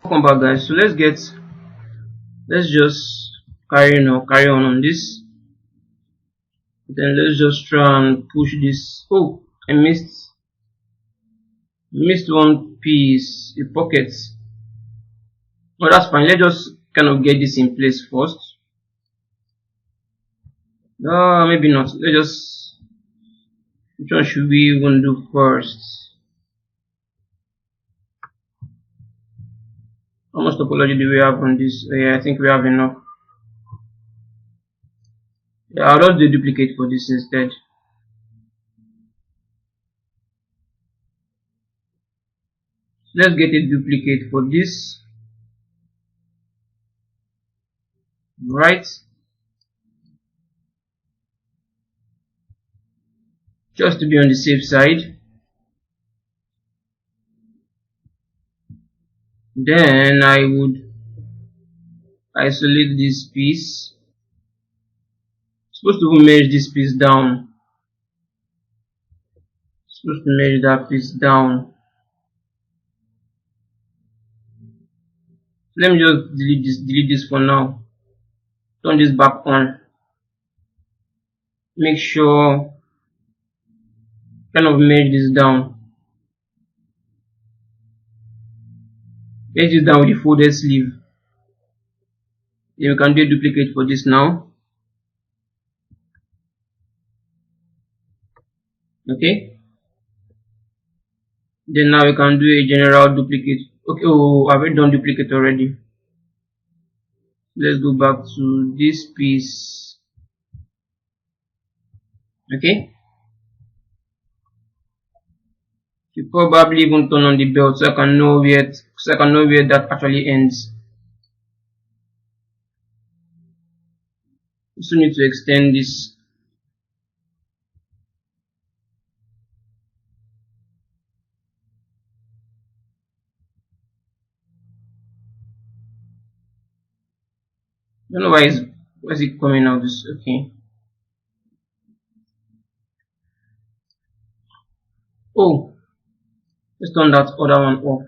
Welcome back, guys. So let's just carry on this. Then let's just try and push this. Oh, I missed one piece, a pocket. Oh, that's fine. Let's just kind of get this in place first. Maybe not. Which one should we even do first? How much topology do we have on this? Yeah, I think we have enough. Yeah, I'll just do duplicate for this instead. Let's get a duplicate for this. Right. Just to be on the safe side. Then I would isolate this piece. Supposed to merge this piece down. Supposed to merge that piece down. Let me just delete this for now. Turn this back on. Make sure kind of merge this down. Merge this down with the folded sleeve. Then we can do a duplicate for this now. Okay. Then now we can do a general duplicate. Okay, oh, I've already done duplicate already. Let's go back to this piece. Okay. You probably even turn on the belt so I can know where that actually ends. You still need to extend this. I don't know why is it coming out this. Okay. Oh, let's turn that other one off.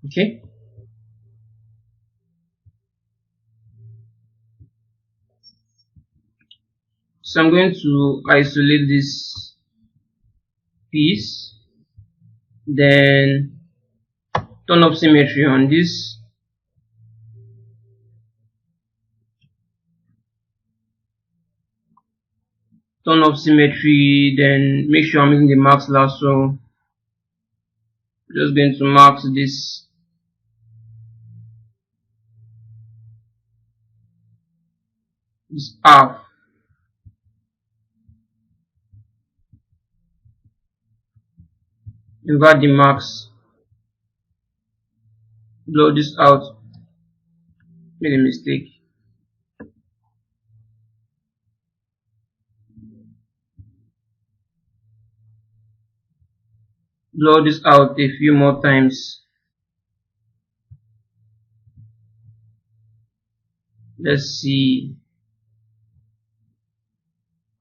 Okay. So I'm going to isolate this piece, then turn up symmetry on this. Turn up symmetry, then make sure I'm using the max lasso. Just going to max this. This half. Invert the max. Blow this out. Made a mistake. Blow this out a few more times. Let's see.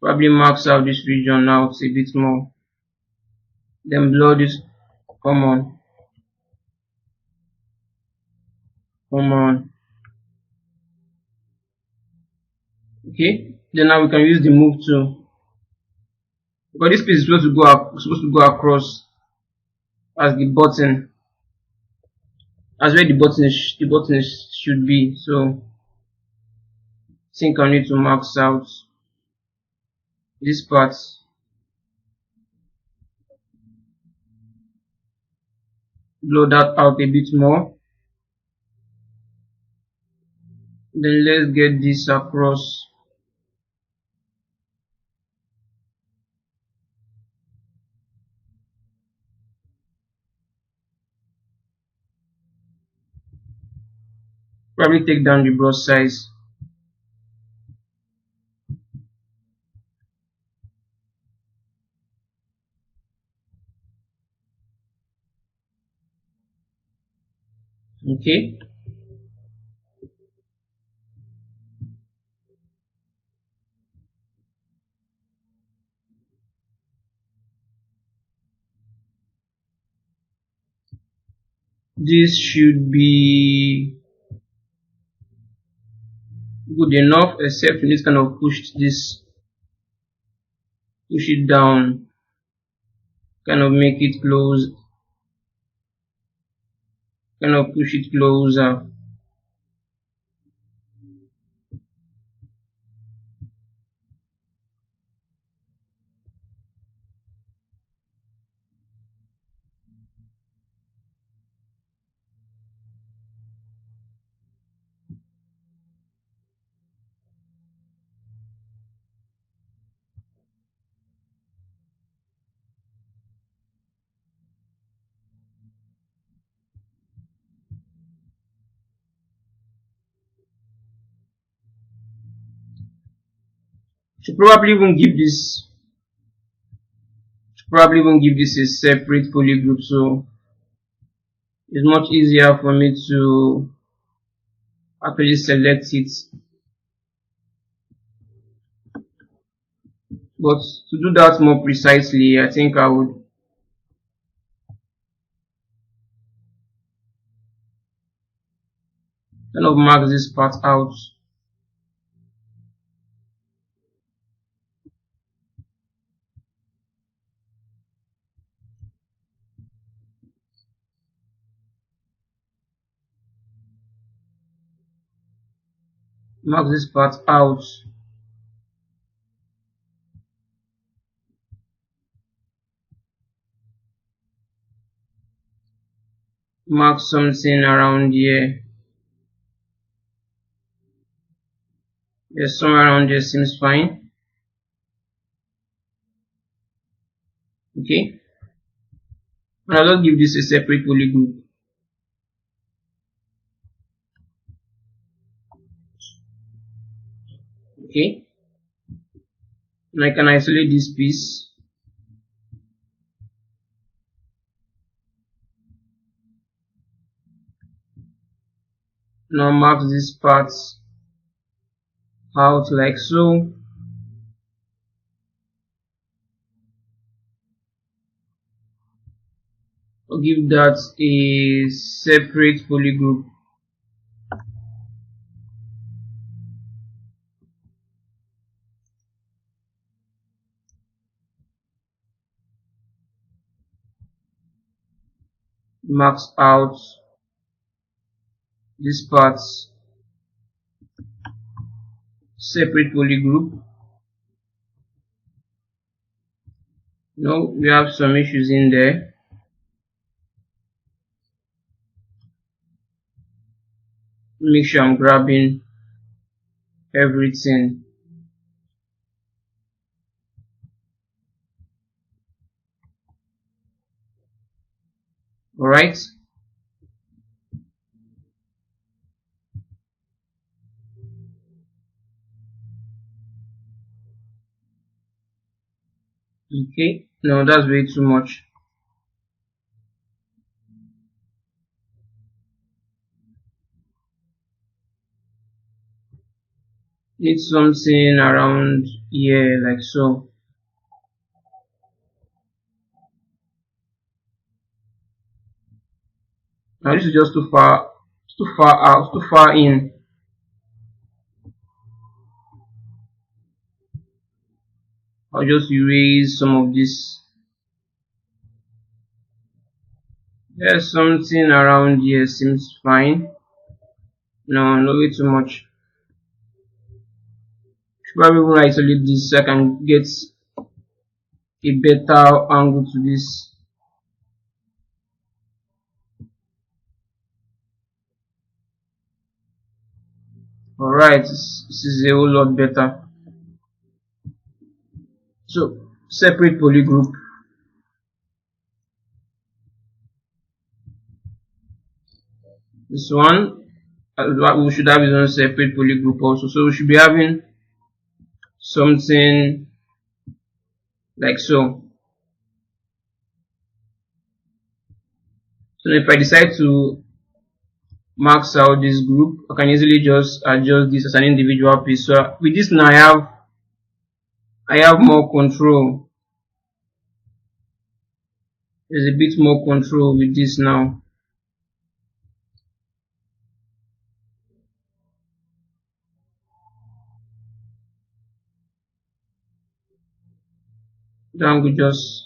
Probably max out this region out a bit more. Then blow this. Come on. Come on. Okay. Then now we can use the move tool. But this piece is supposed to go across as the button, as where the button should be. So I think I need to max out this part. Blow that out a bit more. Then let's get this across. Probably take down the brush size. Okay. This should be good enough, except we need to kind of push it down, kind of make it close, kind of push it closer. Should probably even give this a separate poly group, so it's much easier for me to actually select it. But to do that more precisely, I think I would kind of mark this part out. Mark this part out. Mark something around here. Yes, somewhere around there seems fine. Okay. And I'll just give this a separate poly group. Okay. And I can isolate this piece. Now mark this part out like so. I'll give that a separate poly group. Marks out this part, separate poly group. No, we have some issues in there. Make sure I'm grabbing everything. Alright. Okay, no, that's way too much. Need something around here like so. Now this is just too far out, too far in. I'll just erase some of this. There's something around here seems fine. No, not way too much. Should probably even isolate this so I can get a better angle to this. Alright, this is a whole lot better. So, separate poly group. This one, we should have its own separate poly group also. So we should be having something like so. So if I decide to marks out this group, I can easily just adjust this as an individual piece. So with this now I have more control. There's a bit more control with this now. Then we just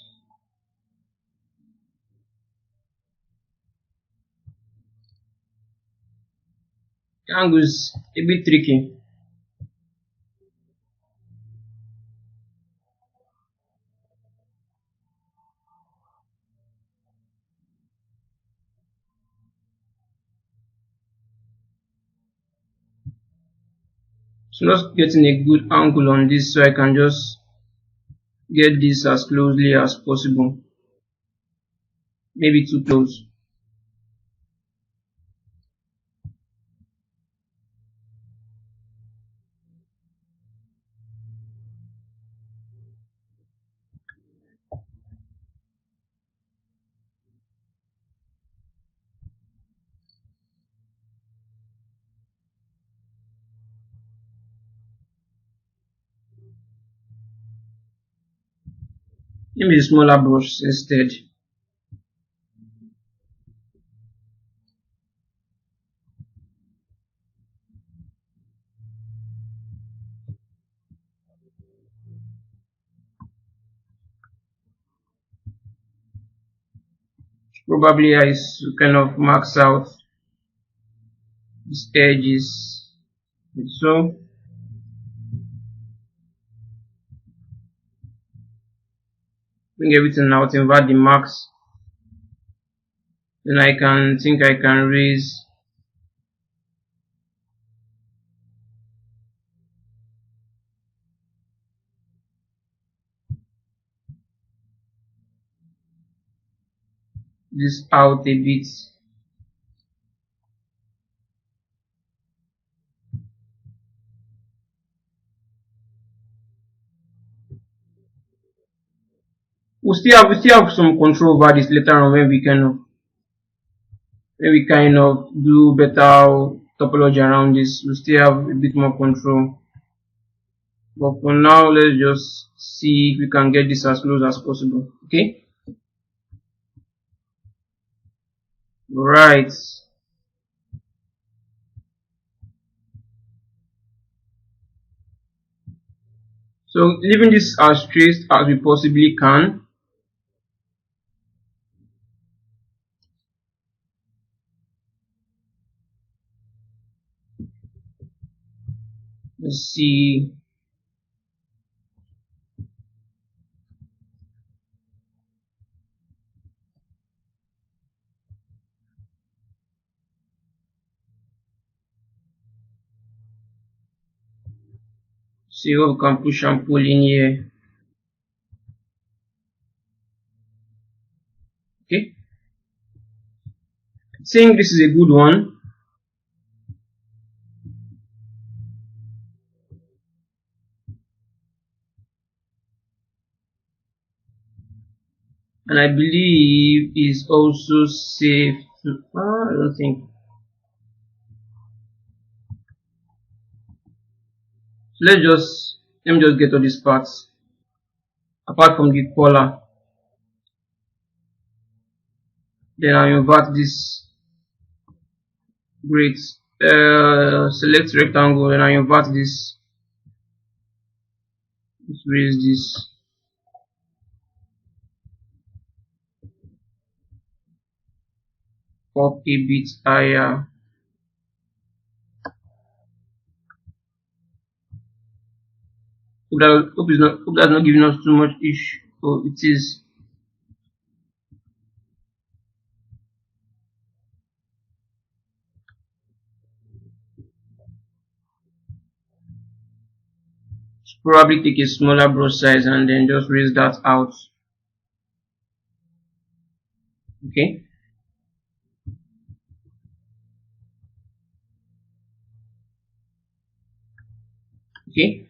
the angle is a bit tricky. So just getting a good angle on this so I can just get this as closely as possible. Maybe too close. Maybe a smaller brush instead. Probably I kind of marks out these edges so. Bring everything out, invert the marks. Then I can raise this out a bit. We still have some control over this later on when we kind of do better topology around this. We still have a bit more control. But for now, let's just see if we can get this as close as possible. Okay. Right. So leaving this as traced as we possibly can. Let's see. See what we can push and pull in here. Okay. I think this is a good one. And I believe is also safe to, I don't think. So let me just get all these parts. Apart from the collar. Then I invert this grid. Select rectangle and I invert this. Let's raise this. Up a bit higher. Hope that's not giving us too much issue. Oh, it is. Probably take a smaller brush size and then just raise that out. Okay. Okay.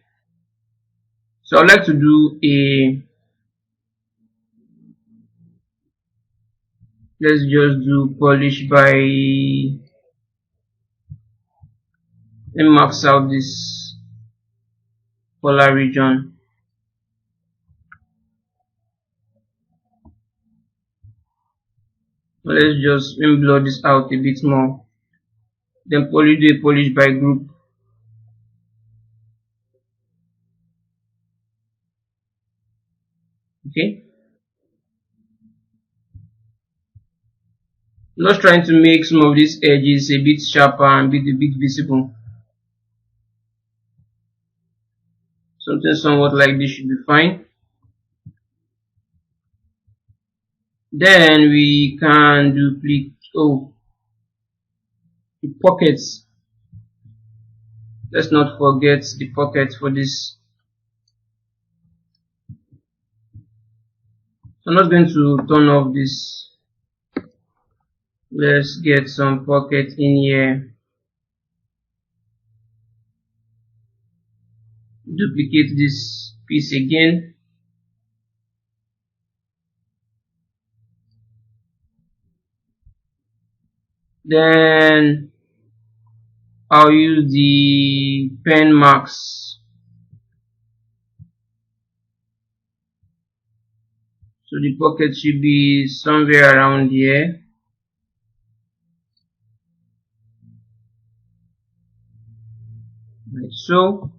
So I'd like to do let's just do polish by Let me max out this polar region. Let's just blur this out a bit more. Then polish by group. Okay. I'm just trying to make some of these edges a bit sharper and a bit visible. Something somewhat like this should be fine. Then we can duplicate the pockets. Let's not forget the pockets for this. So I'm not going to turn off this. Let's get some pockets in here. Duplicate this piece again. Then I'll use the pen marks. So the pocket should be somewhere around here. Like so.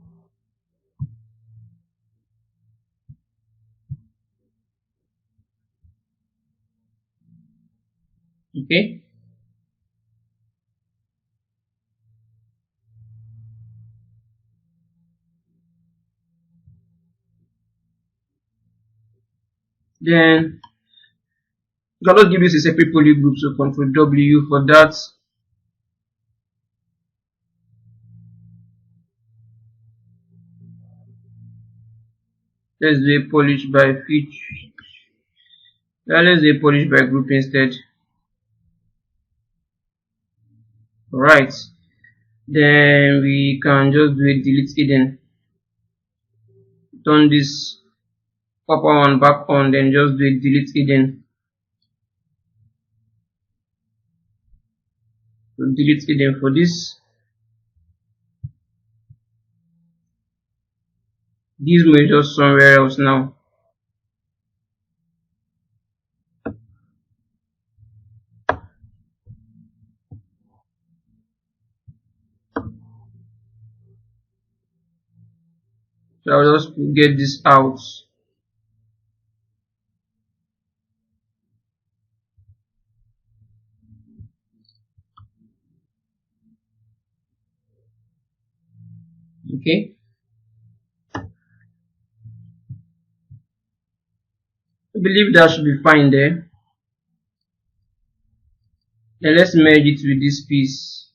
Okay. Then you cannot give this a separate poly group, so Ctrl W for that. Let's do a polish by feature. Let's do a polish by group instead. Alright. Then we can just do a delete hidden. Turn this upper one back on, then just do a delete hidden. So delete hidden for this. This may just somewhere else now. So I'll just get this out. Okay. I believe that should be fine there. Then let's merge it with this piece.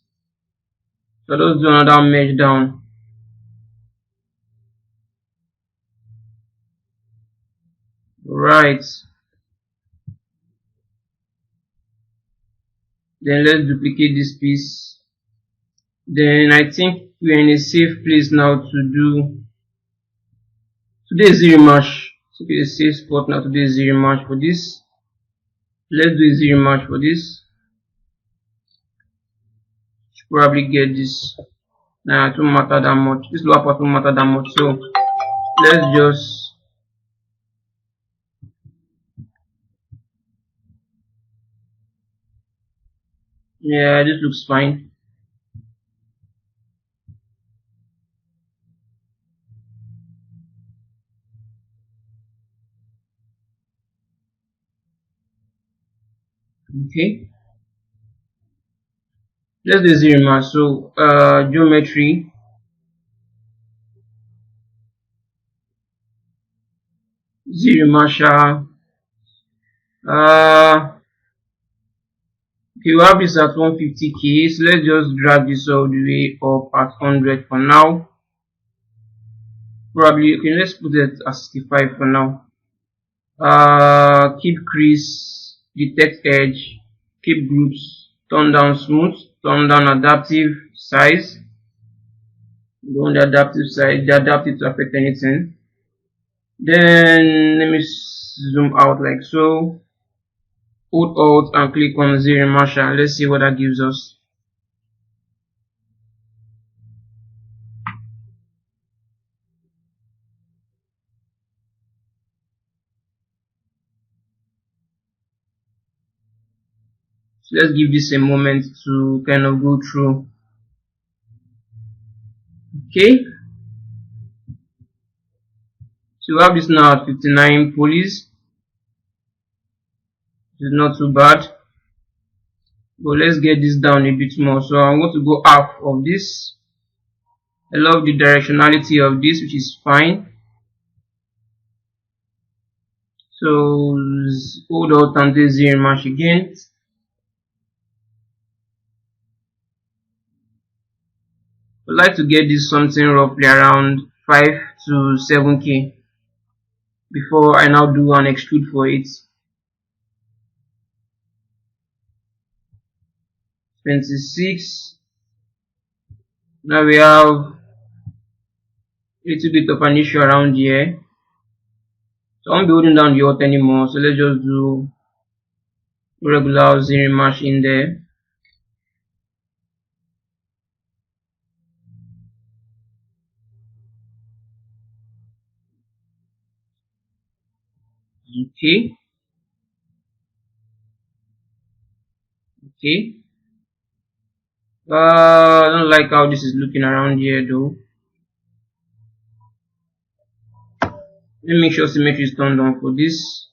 So let's do another merge down. Right. Then let's duplicate this piece. Then I think we're in a safe place now to do today's ZRemesh. So a safe spot now to do ZRemesh for this. Let's do a ZRemesh for this. Should probably get this. Nah, it won't matter that much. This lower part won't matter that much. So let's just yeah, this looks fine. Okay. Let's do ZRemesh. So geometry. ZRemesh. Okay, we have this at 150k. So let's just drag this all the way up at 100 for now. Probably okay. Let's put it at 65 for now. Keep crease, detect edge, keep groups, turn down smooth, turn down adaptive size. Don't the adaptive size, the adaptive to affect anything. Then let me zoom out like so. Hold Alt and click on ZRemeshing. Let's see what that gives us. So let's give this a moment to kind of go through. Okay, so we have this now at 59 polys. It's not too bad, but let's get this down a bit more. So I'm going to go half of this. I love the directionality of this, which is fine. So hold out and do ZRemesh again. I'd like to get this something roughly around 5 to 7k before I now do an extrude for it. 26. Now we have a little bit of an issue around here. So I won't be holding down the alt anymore. So let's just do regular ZRemesh in there. Okay. Okay. I don't like how this is looking around here though. Let me make sure symmetry is turned on for this.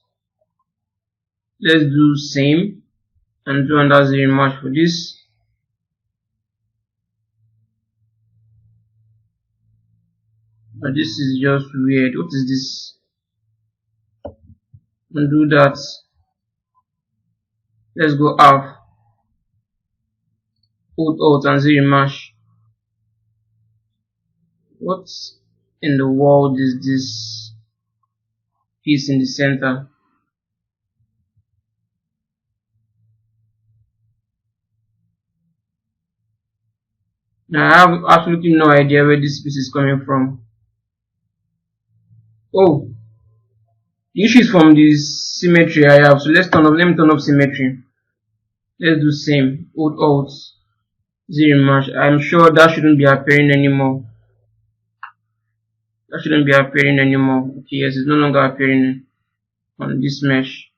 Let's do same and do another ZRemesh for this. But this is just weird. What is this? Undo that. Let's go half. Hold alt and ZRemesh. What in the world is this piece in the center? Now I have absolutely no idea where this piece is coming from. Oh, the issue is from the symmetry I have. So let me turn off symmetry. Let's do same. Hold alt ZRemesh. I'm sure that shouldn't be appearing anymore. That shouldn't be appearing anymore. Okay, yes, it's no longer appearing on this mesh.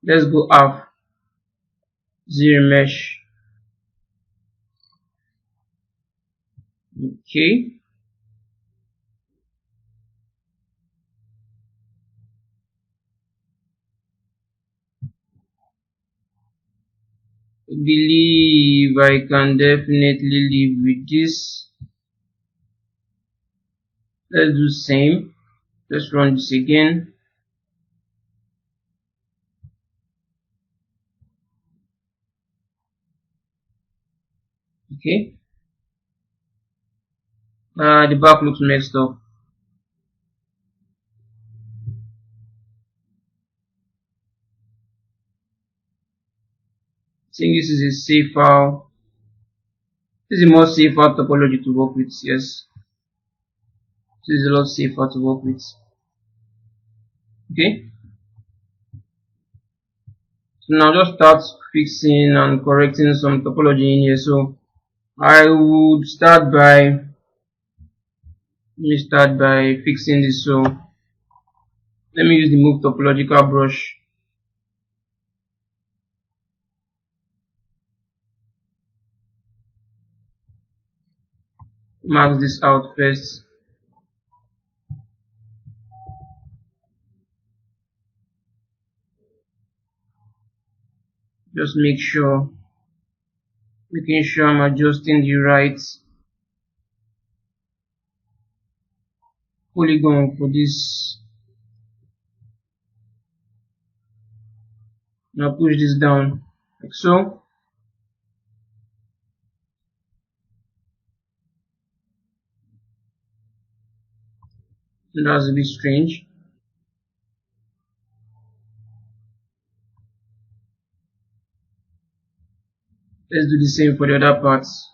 Let's go half ZRemesh. Okay. I believe I can definitely live with this. Let's do same. Let's run this again. Okay. The back looks messed up. I think this is a safer. This is a more safer topology to work with. Yes, this is a lot safer to work with. Okay. So now just start fixing and correcting some topology in here. So I would start by fixing this. So let me use the move topological brush. Mark this out first. Just making sure I'm adjusting the right polygon for this. Now push this down like so. And that's a bit strange. Let's do the same for the other parts.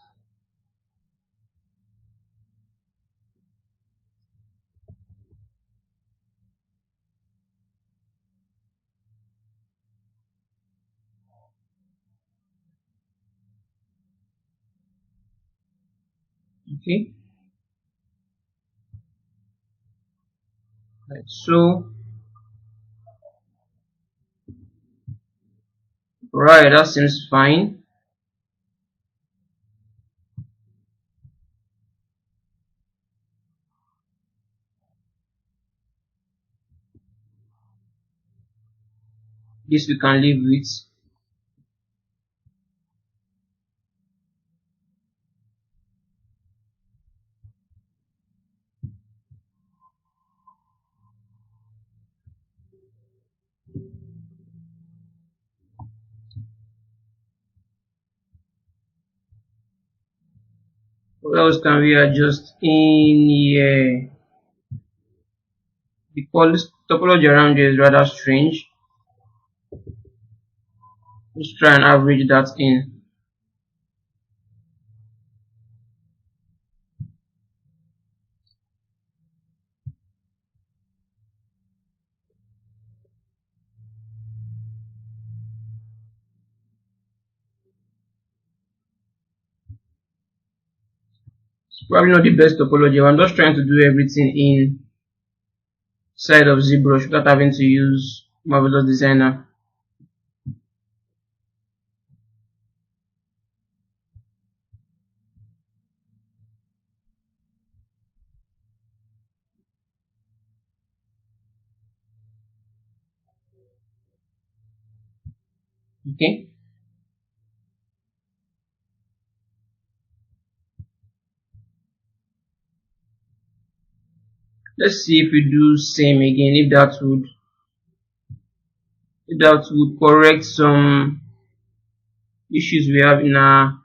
Okay, like so. Right, that seems fine. This we can live with. What else can we adjust in here? The topology around here is rather strange. Let's try and average that in. It's probably not the best topology. I'm just trying to do everything inside of ZBrush without having to use Marvelous Designer. Okay. Let's see if we do same again, if that would correct some issues we have in our,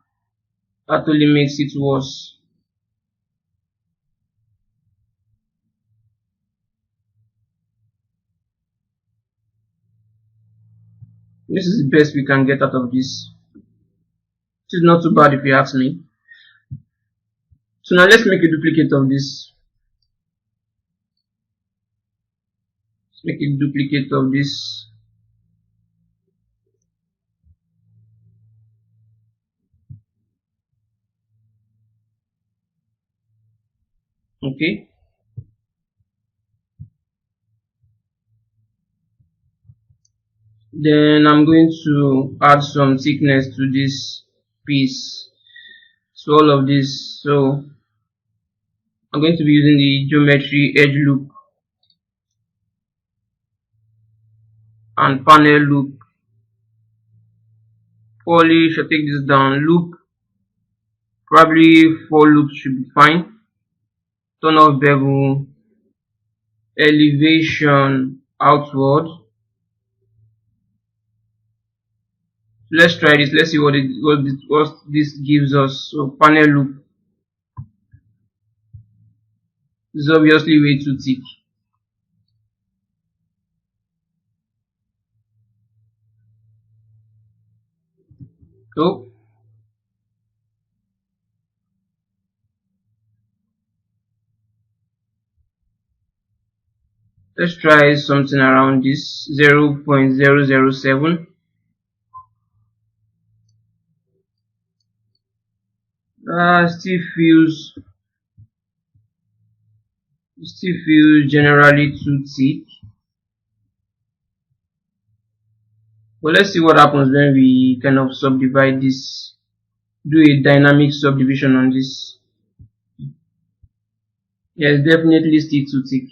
that only makes it worse. This is the best we can get out of this. This is not too bad if you ask me. So now let's make a duplicate of this. Let's make a duplicate of this. Okay. Then I'm going to add some thickness to this piece, to all of this. So I'm going to be using the geometry edge loop and panel loop. Polish, I'll take this down. Loop, probably 4 loops should be fine. Turn off bevel, elevation outward. Let's try this. Let's see what this gives us. So panel loop. This is obviously way too thick. So let's try something around this 0.007. Still feels generally too thick. But let's see what happens when we kind of subdivide this, do a dynamic subdivision on this. Yeah, it's definitely still too thick.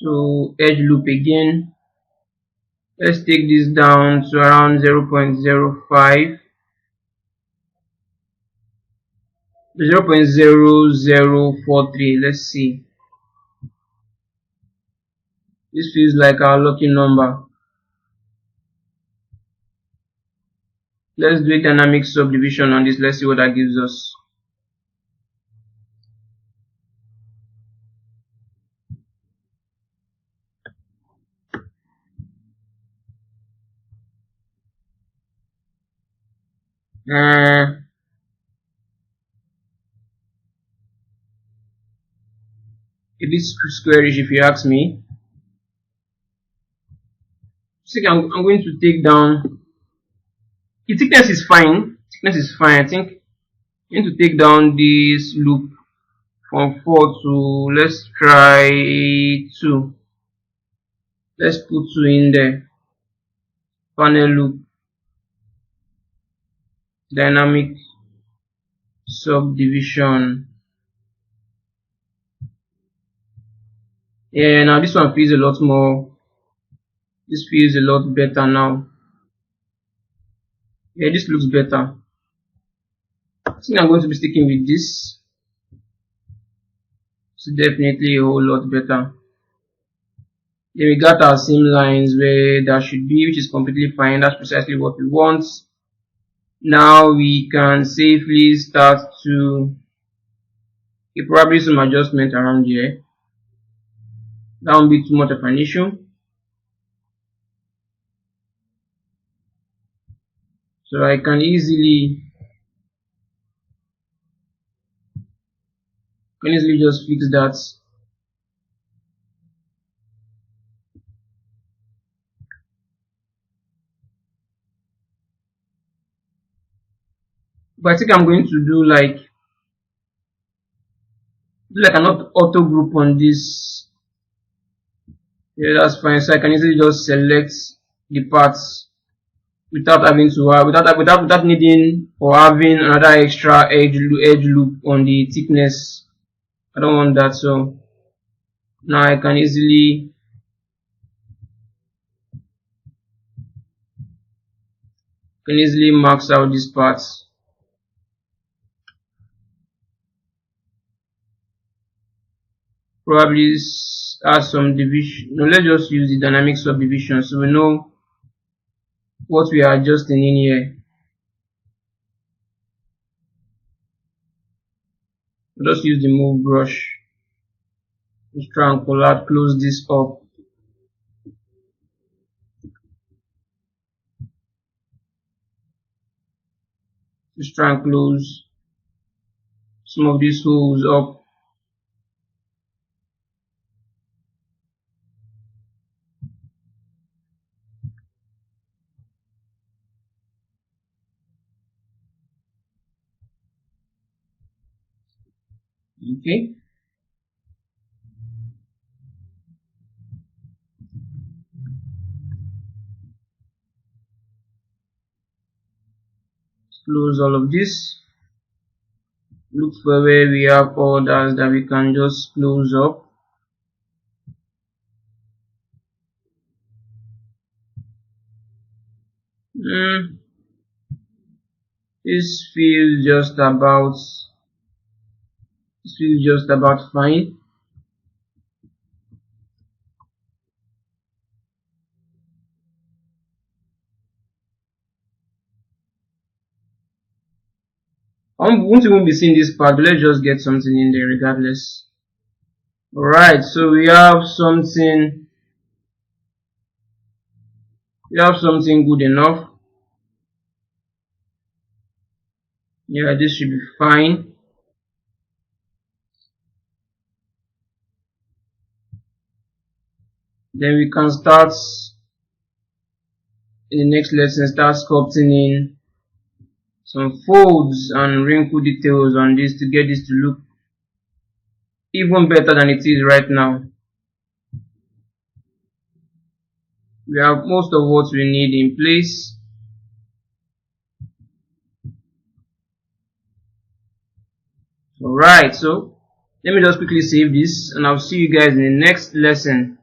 So edge loop again. Let's take this down to around 0.05. 0.0043. Let's see. This feels like our lucky number. Let's do a dynamic subdivision on this. Let's see what that gives us. A bit squarish if you ask me. So I'm going to take down, the thickness is fine. Thickness is fine. I think I'm going to take down this loop from 4 to, let's try 2. Let's put 2 in there. Panel loop, dynamic subdivision. Yeah, now this one feels a lot more, this feels a lot better now. Yeah, this looks better. I think I'm going to be sticking with this. It's definitely a whole lot better. Then we got our seam lines where that should be, which is completely fine. That's precisely what we want. Now we can safely start to probably some adjustment around here. That won't be too much of an issue. So I can easily just fix that. But I think I'm going to do like an auto group on this. Yeah, that's fine. So I can easily just select the parts without having to without needing or having another extra edge loop on the thickness. I don't want that. So now I can easily max out these parts. Probably add some division. No, let's just use the dynamic subdivision so we know what we are adjusting in here. Just use the move brush. Just try and close this up. Just try and close some of these holes up. Okay. Close all of this. Look for where we have orders that we can just close up. This feels just about fine. I won't even be seeing this part, but let's just get something in there regardless. Alright, so we have something good enough. Yeah, this should be fine. Then we can start in the next lesson, start sculpting in some folds and wrinkle details on this to get this to look even better than it is right now. We have most of what we need in place. Alright, so let me just quickly save this and I'll see you guys in the next lesson.